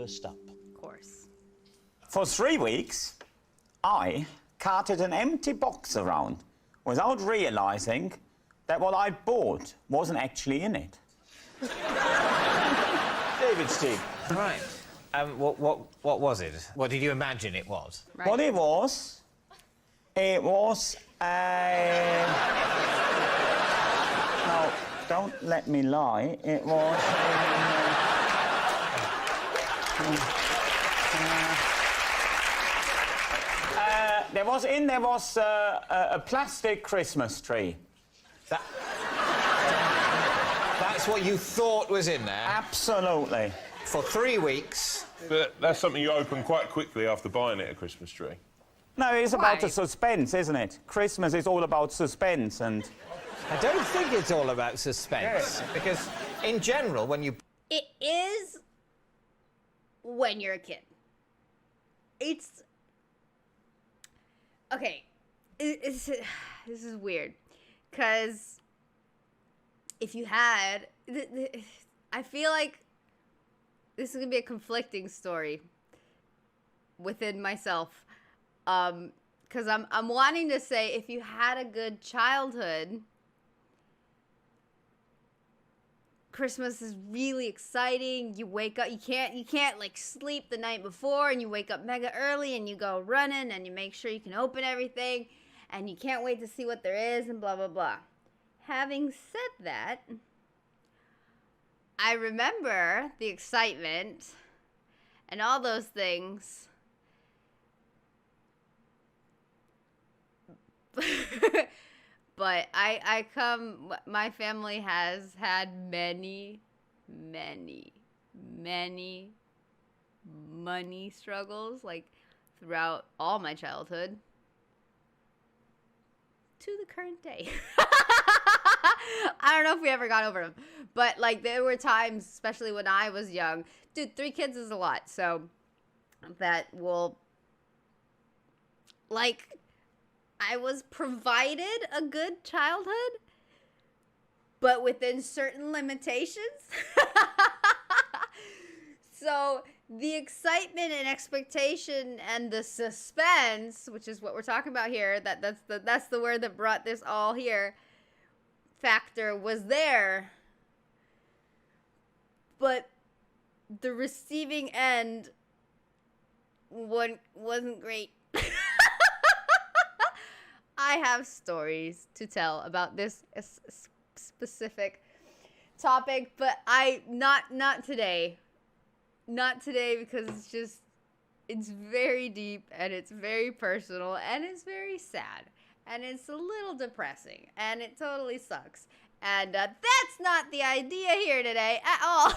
first up. Of course. For 3 weeks, I carted an empty box around without realising that what I bought wasn't actually in it. David's team. Right. What was it? What did you imagine it was? Right. What it was a... No, don't let me lie. It was there was a plastic Christmas tree. That's what you thought was in there? Absolutely. For 3 weeks. But that's something you open quite quickly after buying it, a Christmas tree. No, it's about the Why? suspense, isn't it? Christmas is all about suspense and... I don't think it's all about suspense. Because, in general, when you... It is when you're a kid. It's... Okay. This is weird. Because if you had... I feel like this is going to be a conflicting story within myself. Because I'm wanting to say if you had a good childhood... Christmas is really exciting. You wake up, you can't like sleep the night before, and you wake up mega early and you go running and you make sure you can open everything and you can't wait to see what there is and blah blah blah. Having said that, I remember the excitement and all those things. But my family has had many money struggles, like, throughout all my childhood. To the current day. I don't know if we ever got over them. But, like, there were times, especially when I was young. Dude, 3 kids is a lot, so that will, like... I was provided a good childhood, but within certain limitations. So the excitement and expectation and the suspense, which is what we're talking about here, that's the word that brought this all here, factor was there. But the receiving end wasn't great. I have stories to tell about this specific topic, but not today. Not today, because it's very deep and it's very personal and it's very sad and it's a little depressing and it totally sucks. And that's not the idea here today at all.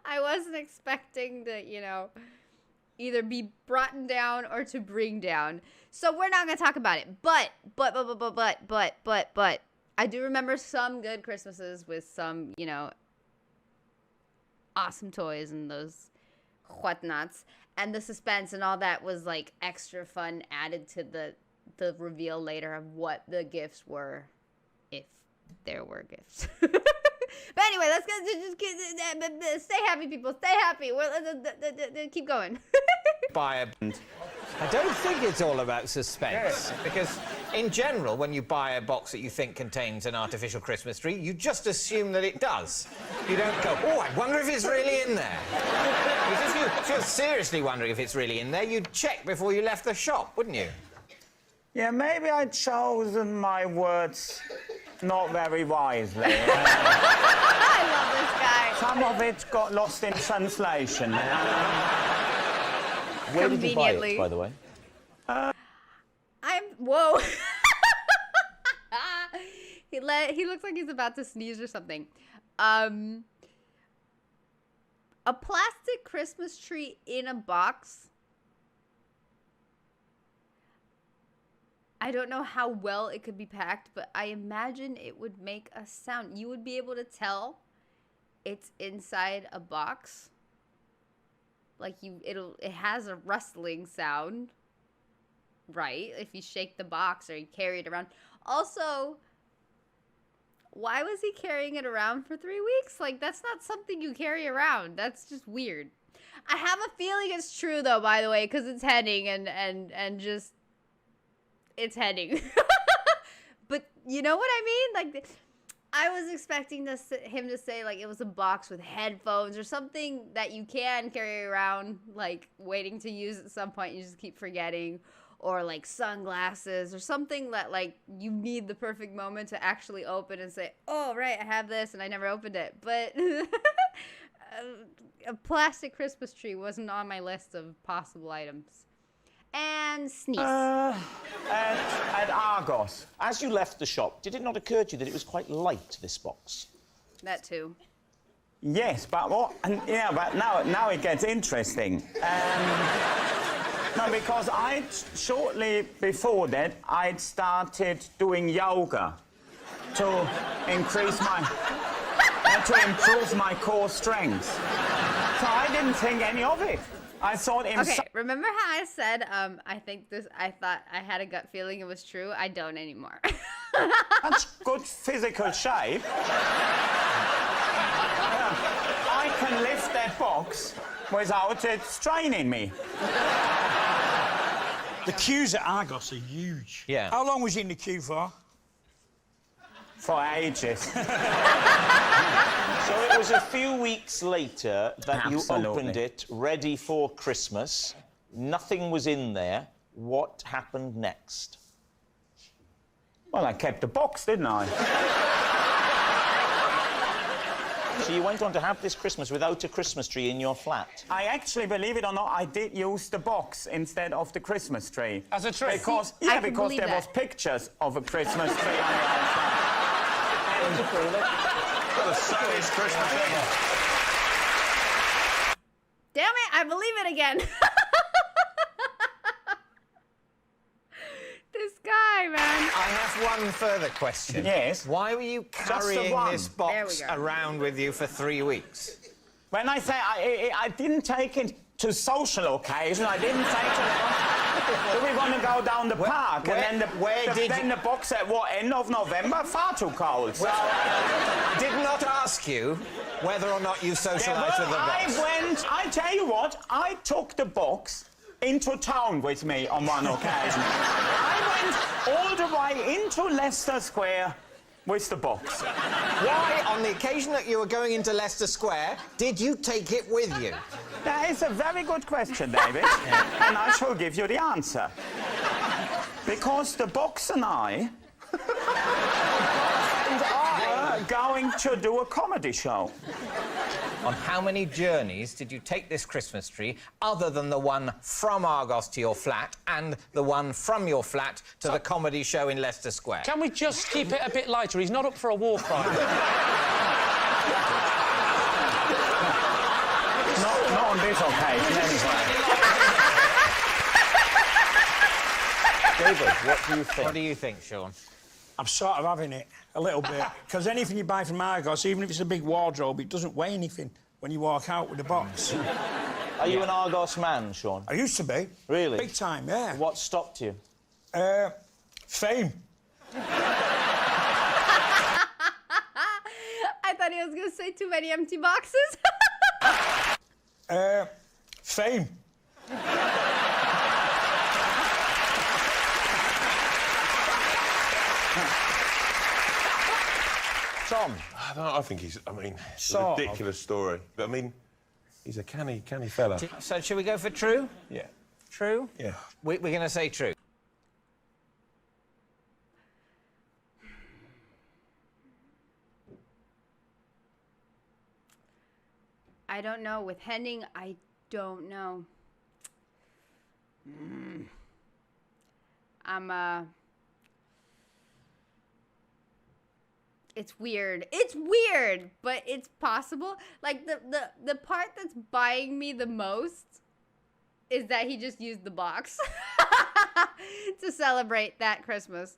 I wasn't expecting to, either be brought down or to bring down. So we're not going to talk about it. But, I do remember some good Christmases with some, awesome toys and those whatnots. And the suspense and all that was, like, extra fun added to the reveal later of what the gifts were, if there were gifts. But anyway, let's stay happy, people. Stay happy. Keep going. I don't think it's all about suspense. Because, in general, when you buy a box that you think contains an artificial Christmas tree, you just assume that it does. You don't go, oh, I wonder if it's really in there. Because if you're seriously wondering if it's really in there, you'd check before you left the shop, wouldn't you? Yeah, maybe I'd chosen my words not very wisely. I love this guy. Some of it got lost in translation. Where did you buy it, by the way? Whoa. He looks like he's about to sneeze or something. A plastic Christmas tree in a box. I don't know how well it could be packed, but I imagine it would make a sound. You would be able to tell it's inside a box. Like it has a rustling sound, right? If you shake the box or you carry it around. Also, why was he carrying it around for 3 weeks? Like, that's not something you carry around. That's just weird. I have a feeling it's true though, by the way, because it's Henning and just it's Henning. But you know what I mean? Like, I was expecting him to say like it was a box with headphones or something that you can carry around, like waiting to use at some point. You just keep forgetting, or like sunglasses or something that like you need the perfect moment to actually open and say, "Oh right, I have this," and I never opened it. But a plastic Christmas tree wasn't on my list of possible items. And sneeze. At Argos, as you left the shop, did it not occur to you that it was quite light, this box? That too. Yes, but what? And, yeah, but now it gets interesting. No, because shortly before that, I'd started doing yoga to increase to improve my core strength. So I didn't think any of it. I thought Okay, remember how I said I thought I had a gut feeling it was true? I don't anymore. That's good physical shape. I can lift that box without it straining me. The queues at Argos are huge. Yeah. How long was you in the queue for? For ages. So it was a few weeks later that you Absolutely. opened it, ready for Christmas. Nothing was in there. What happened next? Well, I kept the box, didn't I? So you went on to have this Christmas without a Christmas tree in your flat? I actually, believe it or not, I did use the box instead of the Christmas tree. As a tree? Because, See, I yeah, can because believe there was that. pictures of a Christmas tree on the outside. The saddest Christmas ever. Damn it, I believe it again. This guy, man. I have one further question. Yes? Why were you the carrying one. this There we box go. around with you for 3 weeks? When I say I didn't take it to social occasion, I didn't take it... Do we want to go down the park? And then the box at what, end of November? Far too cold. So, I did not ask you whether or not you socialised with the box. I tell you what, I took the box into town with me on one occasion. I went all the way into Leicester Square with the box. Why, on the occasion that you were going into Leicester Square, did you take it with you? That is a very good question, David, and I shall give you the answer. Because the box and I were going to do a comedy show. On how many journeys did you take this Christmas tree, other than the one from Argos to your flat and the one from your flat to the comedy show in Leicester Square? Can we just keep it a bit lighter? He's not up for a war crime. Not on this occasion, anyway. David, what do you think? What do you think, Sean? I'm sort of having it, a little bit. Because anything you buy from Argos, even if it's a big wardrobe, it doesn't weigh anything when you walk out with the box. Are you an Argos man, Sean? I used to be. Really? Big time, yeah. What stopped you? Fame. I thought he was going to say too many empty boxes. Fame. Tom. I think he's... I mean, it's a Sort of. ridiculous story. But, I mean, he's a canny fella. So, should we go for true? Yeah. True? Yeah. We're going to say true. I don't know. With Henning, I don't know. It's weird. It's weird, but it's possible. Like, the part that's buying me the most is that he just used the box to celebrate that Christmas.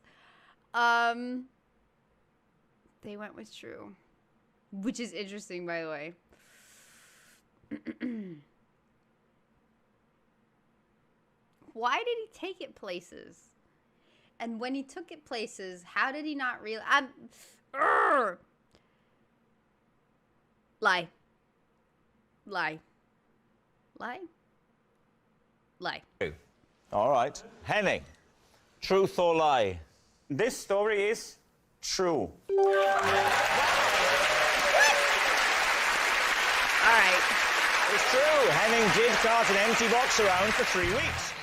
They went with true, which is interesting, by the way. Why did he take it places? And when he took it places, how did he not realize? Lie. Lie? Lie. All right. Henning, truth or lie? This story is true. All right. It's true. Henning did cart an empty box around for 3 weeks.